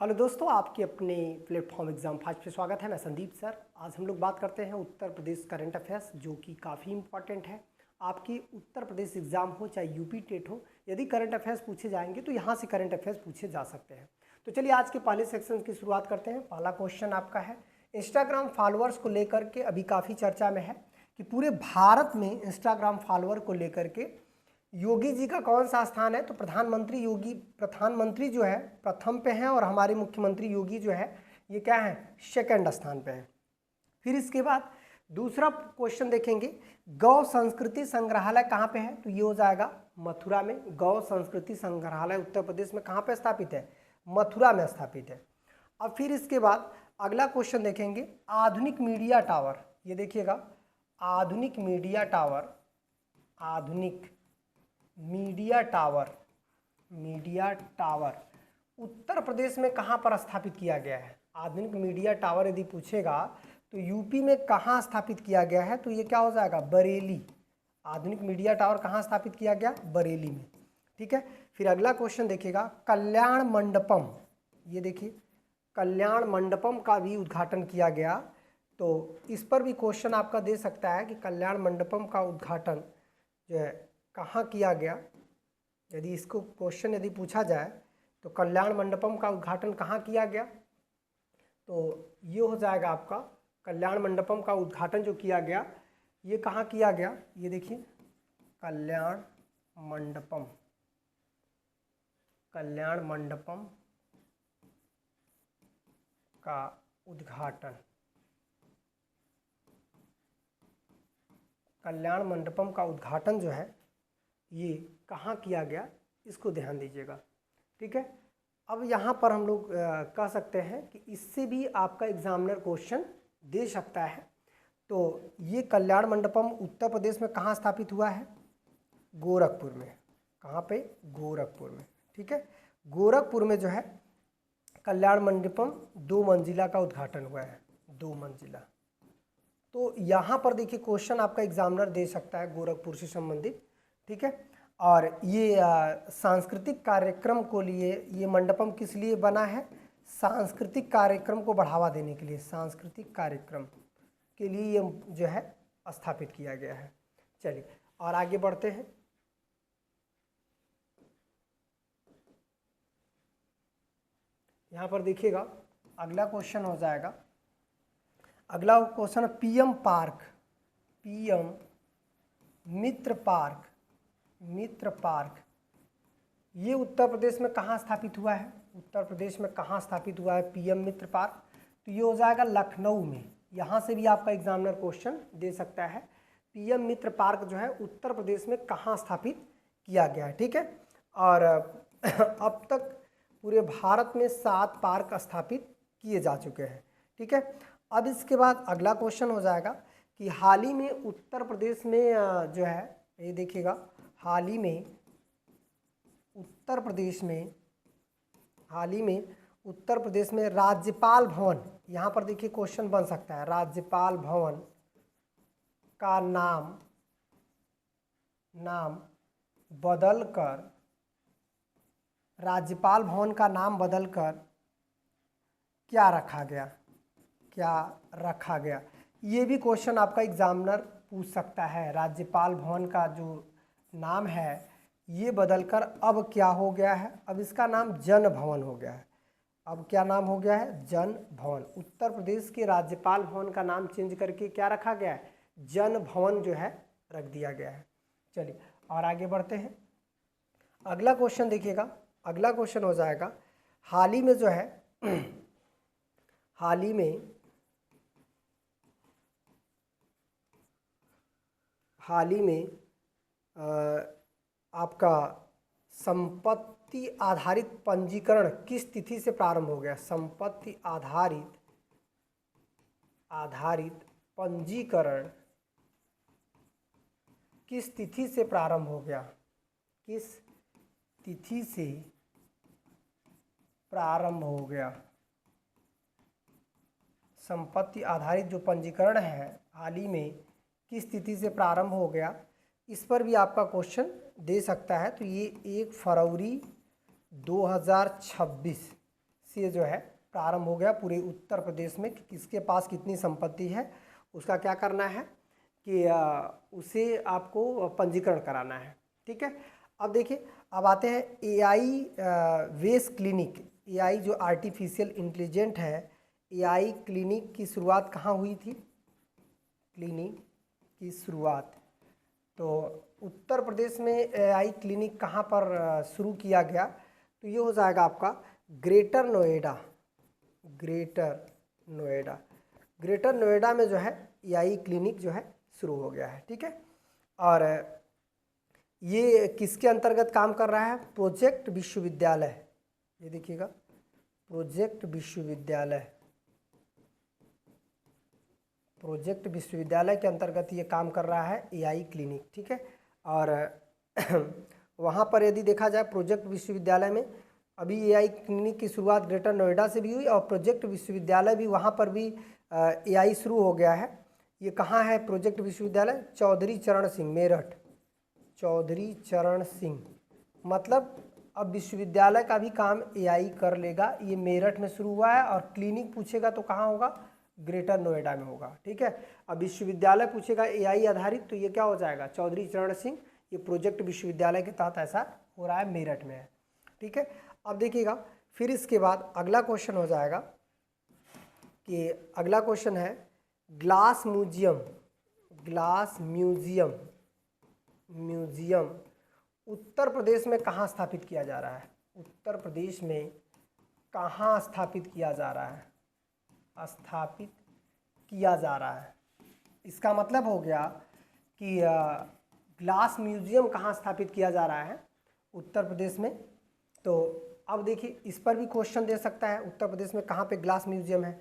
Hello दोस्तों, आपके अपने प्लेटफॉर्म एग्जाम 5 पे स्वागत है। मैं संदीप सर। आज हम लोग बात करते हैं उत्तर प्रदेश करंट अफेयर्स, जो कि काफ़ी इंपॉर्टेंट है। आपकी उत्तर प्रदेश एग्जाम हो चाहे यूपी टेट हो, यदि करंट अफेयर्स पूछे जाएंगे तो यहाँ से करंट अफेयर्स पूछे जा सकते हैं। तो चलिए आज के पहले सेक्शन की शुरुआत करते हैं। पहला क्वेश्चन आपका है, इंस्टाग्राम फॉलोअर्स को लेकर के अभी काफ़ी चर्चा में है कि पूरे भारत में इंस्टाग्राम फॉलोअर को लेकर के योगी जी का कौन सा स्थान है। तो प्रधानमंत्री जो है प्रथम पे हैं और हमारे मुख्यमंत्री योगी जो है ये क्या है, सेकंड स्थान पे है। फिर इसके बाद दूसरा क्वेश्चन देखेंगे, गौ संस्कृति संग्रहालय कहाँ पे है। तो ये हो जाएगा मथुरा में। गौ संस्कृति संग्रहालय उत्तर प्रदेश में कहाँ पे स्थापित है, मथुरा में स्थापित है। अब फिर इसके बाद अगला क्वेश्चन देखेंगे, आधुनिक मीडिया टावर। ये देखिएगा, आधुनिक मीडिया टावर, आधुनिक मीडिया टावर उत्तर प्रदेश में कहाँ पर स्थापित किया गया है। आधुनिक मीडिया टावर यदि पूछेगा तो यूपी में कहाँ स्थापित किया गया है, तो ये क्या हो जाएगा, बरेली। आधुनिक मीडिया टावर कहाँ स्थापित किया गया, बरेली में। ठीक है। फिर अगला क्वेश्चन देखिएगा, कल्याण मंडपम। ये देखिए, कल्याण मंडपम का भी उद्घाटन किया गया। तो इस पर भी क्वेश्चन आपका दे सकता है कि कल्याण मंडपम का उद्घाटन जो है कहाँ किया गया। यदि इसको क्वेश्चन यदि पूछा जाए तो कल्याण मंडपम का उद्घाटन कहाँ किया गया, तो ये हो जाएगा आपका कल्याण मंडपम का उद्घाटन जो किया गया ये कहाँ किया गया। ये देखिए, कल्याण मंडपम का उद्घाटन, कल्याण मंडपम का उद्घाटन जो है ये कहाँ किया गया, इसको ध्यान दीजिएगा। ठीक है। अब यहाँ पर हम लोग कह सकते हैं कि इससे भी आपका एग्जामिनर क्वेश्चन दे सकता है। तो ये कल्याण मंडपम उत्तर प्रदेश में कहाँ स्थापित हुआ है, गोरखपुर में। कहाँ पे, गोरखपुर में। ठीक है। गोरखपुर में जो है कल्याण मंडपम 2 मंजिला का उद्घाटन हुआ है, 2 मंजिला। तो यहाँ पर देखिए क्वेश्चन आपका एग्जामिनर दे सकता है गोरखपुर से संबंधित। ठीक है। और ये सांस्कृतिक कार्यक्रम को लिए ये मंडपम किस लिए बना है, सांस्कृतिक कार्यक्रम को बढ़ावा देने के लिए, सांस्कृतिक कार्यक्रम के लिए ये जो है स्थापित किया गया है। चलिए और आगे बढ़ते हैं। यहाँ पर देखिएगा अगला क्वेश्चन हो जाएगा, अगला क्वेश्चन पीएम पार्क, पीएम मित्र पार्क ये उत्तर प्रदेश में कहाँ स्थापित हुआ है। उत्तर प्रदेश में कहाँ स्थापित हुआ है पीएम मित्र पार्क, तो ये हो जाएगा लखनऊ में। यहाँ से भी आपका एग्जामिनर क्वेश्चन दे सकता है, पीएम मित्र पार्क जो है उत्तर प्रदेश में कहाँ स्थापित किया गया है। ठीक है। और अब तक पूरे भारत में 7 पार्क स्थापित किए जा चुके हैं। ठीक है। अब इसके बाद अगला क्वेश्चन हो जाएगा कि हाल ही में उत्तर प्रदेश में जो है, ये देखिएगा, हाल ही में उत्तर प्रदेश में राज्यपाल भवन, यहाँ पर देखिए क्वेश्चन बन सकता है, राज्यपाल भवन का नाम बदलकर, राज्यपाल भवन का नाम बदलकर क्या रखा गया। ये भी क्वेश्चन आपका एग्जामिनर पूछ सकता है। राज्यपाल भवन का जो नाम है ये बदलकर अब क्या हो गया है, अब इसका नाम जन भवन हो गया है। अब क्या नाम हो गया है, जन भवन। उत्तर प्रदेश के राज्यपाल भवन का नाम चेंज करके क्या रखा गया है, जन भवन जो है रख दिया गया है। चलिए और आगे बढ़ते हैं। अगला क्वेश्चन देखिएगा, अगला क्वेश्चन हो जाएगा, हाल ही में जो है हाल ही में आपका संपत्ति आधारित पंजीकरण किस तिथि से प्रारंभ हो गया। संपत्ति आधारित पंजीकरण किस तिथि से प्रारंभ हो गया, किस तिथि से प्रारंभ हो गया। संपत्ति आधारित जो पंजीकरण है हाल ही में किस तिथि से प्रारंभ हो गया, इस पर भी आपका क्वेश्चन दे सकता है। तो ये 1 फरवरी 2026 से जो है प्रारंभ हो गया पूरे उत्तर प्रदेश में कि किसके पास कितनी संपत्ति है, उसका क्या करना है कि उसे आपको पंजीकरण कराना है। ठीक है, अब देखिए, अब आते हैं AI वेस क्लिनिक। AI जो आर्टिफिशियल इंटेलिजेंट है, AI क्लिनिक की शुरुआत कहाँ हुई थी? क्लिनिक की शुरुआत तो उत्तर प्रदेश में AI क्लिनिक कहाँ पर शुरू किया गया? तो ये हो जाएगा आपका greater Noida. Greater Noida, greater Noida में जो है AI क्लिनिक जो है शुरू हो गया है। ठीक है, और ये किसके अंतर्गत काम कर रहा है? प्रोजेक्ट विश्वविद्यालय। ये देखिएगा, प्रोजेक्ट विश्वविद्यालय, प्रोजेक्ट विश्वविद्यालय के अंतर्गत ये काम कर रहा है AI क्लिनिक। ठीक है, और वहाँ पर यदि देखा जाए प्रोजेक्ट विश्वविद्यालय में अभी AI क्लिनिक की शुरुआत ग्रेटर नोएडा से भी हुई और प्रोजेक्ट विश्वविद्यालय भी वहाँ पर भी AI शुरू हो गया है। ये कहाँ है प्रोजेक्ट विश्वविद्यालय? चौधरी चरण सिंह, मेरठ। चौधरी चरण सिंह, मतलब अब विश्वविद्यालय का भी काम AI कर लेगा। ये मेरठ में शुरू हुआ है और क्लिनिक पूछेगा तो कहाँ होगा? ग्रेटर नोएडा में होगा। ठीक है, अब विश्वविद्यालय पूछेगा AI आधारित तो ये क्या हो जाएगा? चौधरी चरण सिंह। ये प्रोजेक्ट विश्वविद्यालय के तहत ऐसा हो रहा है, मेरठ में है। ठीक है, अब देखिएगा, फिर इसके बाद अगला क्वेश्चन हो जाएगा कि अगला क्वेश्चन है glass museum. Glass museum, museum Uttar Pradesh में कहाँ स्थापित किया जा रहा है? उत्तर प्रदेश में कहाँ स्थापित किया जा रहा है? स्थापित किया जा रहा है, इसका मतलब हो गया कि ग्लास म्यूजियम कहाँ स्थापित किया जा रहा है? उत्तर प्रदेश में। तो अब देखिए, इस पर भी क्वेश्चन दे सकता है, उत्तर प्रदेश में कहाँ पे ग्लास म्यूजियम है?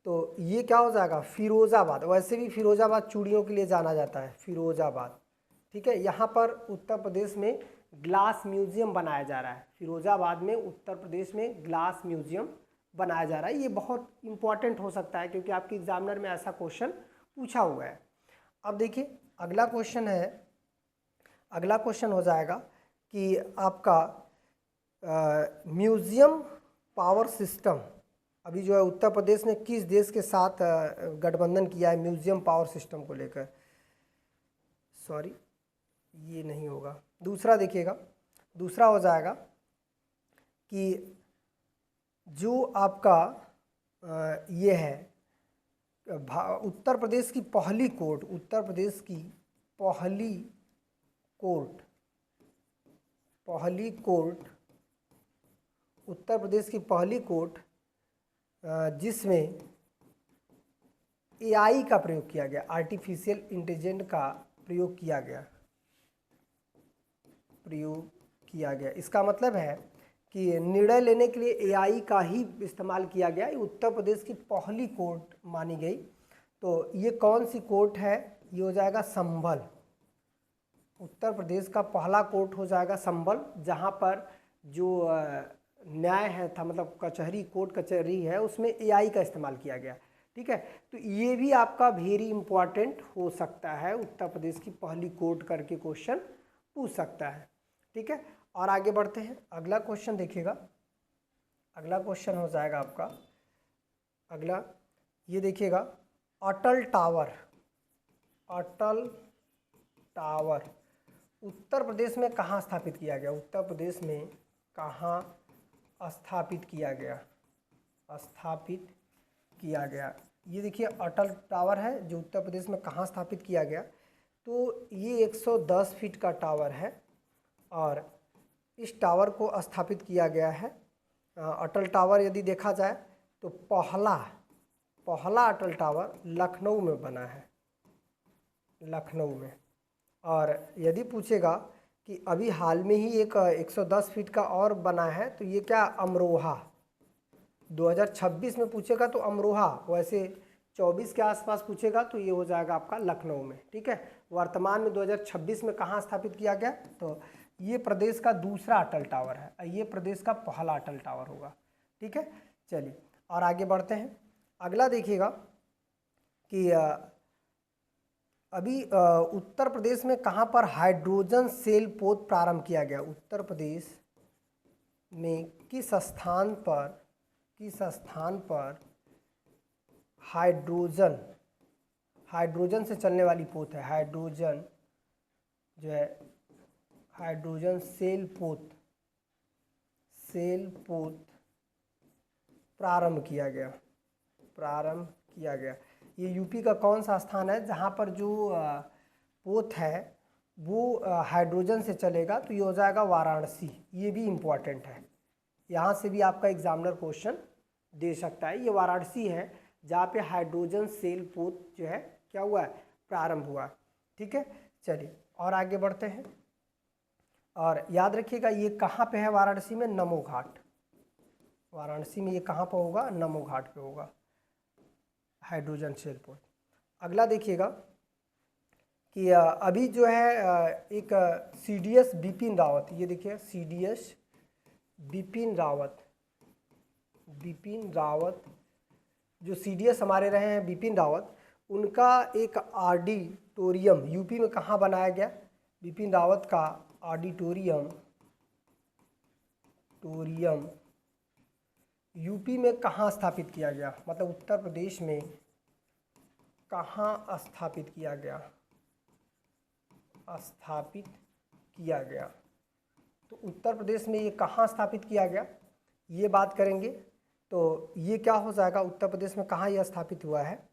तो ये क्या हो जाएगा? फिरोजाबाद। वैसे भी फिरोजाबाद चूड़ियों के लिए जाना जाता है, फिरोजाबाद। ठीक है, यहाँ पर उत्तर प्रदेश में ग्लास म्यूजियम बनाया जा रहा है। फिरोजाबाद में उत्तर प्रदेश में ग्लास म्यूजियम बनाया जा रहा है। ये बहुत इंपॉर्टेंट हो सकता है क्योंकि आपके एग्जामिनर में ऐसा क्वेश्चन पूछा हुआ है। अब देखिए, अगला क्वेश्चन है, अगला क्वेश्चन हो जाएगा कि आपका म्यूजियम पावर सिस्टम अभी जो है उत्तर प्रदेश ने किस देश के साथ गठबंधन किया है म्यूजियम पावर सिस्टम को लेकर? सॉरी, ये नहीं होगा, दूसरा देखिएगा, दूसरा हो जाएगा कि जो आपका ये है उत्तर प्रदेश की पहली कोर्ट, उत्तर प्रदेश की पहली कोर्ट, पहली कोर्ट, उत्तर प्रदेश की पहली कोर्ट जिसमें AI का प्रयोग किया गया, आर्टिफिशियल इंटेलिजेंस का प्रयोग किया गया, प्रयोग किया गया। इसका मतलब है कि निर्णय लेने के लिए AI का ही इस्तेमाल किया गया। ये उत्तर प्रदेश की पहली कोर्ट मानी गई। तो ये कौन सी कोर्ट है? ये हो जाएगा संभल। उत्तर प्रदेश का पहला कोर्ट हो जाएगा संभल, जहाँ पर जो न्याय है था, मतलब कचहरी, कोर्ट कचहरी है, उसमें AI का इस्तेमाल किया गया। ठीक है, तो ये भी आपका वेरी इंपॉर्टेंट हो सकता है, उत्तर प्रदेश की पहली कोर्ट करके क्वेश्चन पूछ सकता है। ठीक है, और आगे बढ़ते हैं, अगला क्वेश्चन देखिएगा। अगला क्वेश्चन हो जाएगा आपका, अगला ये देखिएगा, अटल टावर। अटल टावर उत्तर प्रदेश में कहाँ स्थापित किया गया? उत्तर प्रदेश में कहाँ स्थापित किया गया? स्थापित किया गया, ये देखिए अटल टावर है जो उत्तर प्रदेश में कहाँ स्थापित किया गया। तो ये 110 फीट का टावर है और इस टावर को स्थापित किया गया है। अटल टावर यदि देखा जाए तो पहला अटल टावर लखनऊ में बना है, लखनऊ में। और यदि पूछेगा कि अभी हाल में ही एक 110 फीट का और बना है तो ये क्या? अमरोहा। 2026 में पूछेगा तो अमरोहा, वैसे 24 के आसपास पूछेगा तो ये हो जाएगा आपका लखनऊ में। ठीक है, वर्तमान में 2026 में कहाँ स्थापित किया गया? तो ये प्रदेश का दूसरा अटल टावर है, ये प्रदेश का पहला अटल टावर होगा। ठीक है, चलिए और आगे बढ़ते हैं। अगला देखिएगा कि अभी उत्तर प्रदेश में कहाँ पर हाइड्रोजन सेल पोत प्रारंभ किया गया? उत्तर प्रदेश में किस स्थान पर, किस स्थान पर हाइड्रोजन से चलने वाली पोत है, हाइड्रोजन जो है हाइड्रोजन सेल पोत प्रारंभ किया गया। ये यूपी का कौन सा स्थान है जहाँ पर जो पोत है वो हाइड्रोजन से चलेगा? तो ये हो जाएगा वाराणसी। ये भी इम्पॉर्टेंट है, यहाँ से भी आपका एग्जामिनर क्वेश्चन दे सकता है। ये वाराणसी है जहाँ पे हाइड्रोजन सेल पोत जो है क्या हुआ है, प्रारंभ हुआ है। ठीक है, चलिए और आगे बढ़ते हैं। और याद रखिएगा ये कहाँ पे है? वाराणसी में नमो घाट। वाराणसी में ये कहाँ पर होगा? नमो घाट पे होगा हाइड्रोजन सेल पोत। अगला देखिएगा कि अभी जो है एक CDS बिपिन रावत, ये देखिए CDS बिपिन रावत जो CDS हमारे रहे हैं बिपिन रावत, उनका एक ऑडिटोरियम यूपी में कहाँ बनाया गया? बिपिन रावत का ऑडिटोरियम यूपी में कहाँ स्थापित किया गया? मतलब उत्तर प्रदेश में कहाँ स्थापित किया गया? तो उत्तर प्रदेश में ये कहाँ स्थापित किया गया, ये बात करेंगे। तो ये क्या हो जाएगा? उत्तर प्रदेश में कहाँ यह स्थापित हुआ है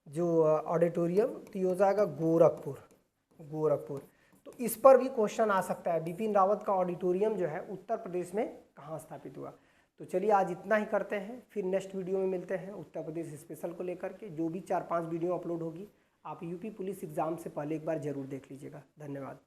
जो ऑडिटोरियम? तो ये हो जाएगा गोरखपुर। तो इस पर भी क्वेश्चन आ सकता है, बिपिन रावत का ऑडिटोरियम जो है उत्तर प्रदेश में कहाँ स्थापित हुआ। तो चलिए आज इतना ही करते हैं, फिर नेक्स्ट वीडियो में मिलते हैं उत्तर प्रदेश स्पेशल को लेकर के। जो भी 4-5 वीडियो अपलोड होगी आप यूपी पुलिस एग्ज़ाम से पहले एक बार ज़रूर देख लीजिएगा। धन्यवाद।